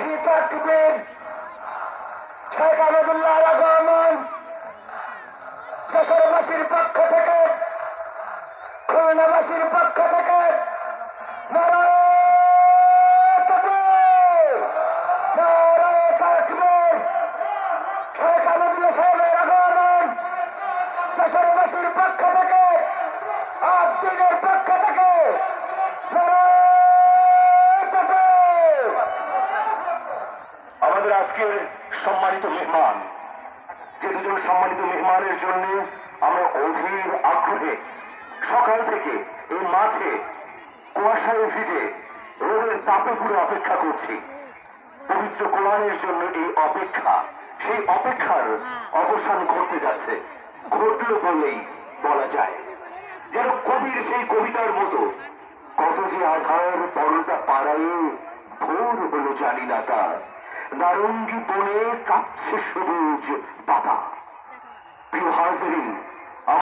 লিল্লাহি তাকবীর। শেখ আহমদুল্লাহ রহমান যশোরবাসীর পক্ষ থেকে, খুলনাবাসীর পক্ষ থেকে নারায়ে তাকবীর, নারায়ে তাকবীর। শেখ আহমদুল্লাহ সাহেবের আগমন যশোরবাসীর পক্ষ থেকে, আব্দুলের পক্ষ থেকে নারায়ে তাকবীর। আমাদের আজকের সম্মানিত মেহমান, যে দুজন সম্মানিত মেহমানের জন্য আমরা অধীর আগ্রহে সকাল থেকে এই মাঠে কুয়াশায় ভিজে রোদের তাপে পুরো অপেক্ষা করছি। পবিত্র কোরআনের জন্য এই অপেক্ষা, সেই অপেক্ষার অবসান ঘটতে যাচ্ছে, ঘটল বলেই বলা যায়। যেন কবির সেই কবিতার মতো, কত যে আধার পরটা পাড়ায় ভোর হলো জানি না তা, নারঙ্গি বনে কাঁপছে সবুজ পাতা। প্রিয় হাজরিন,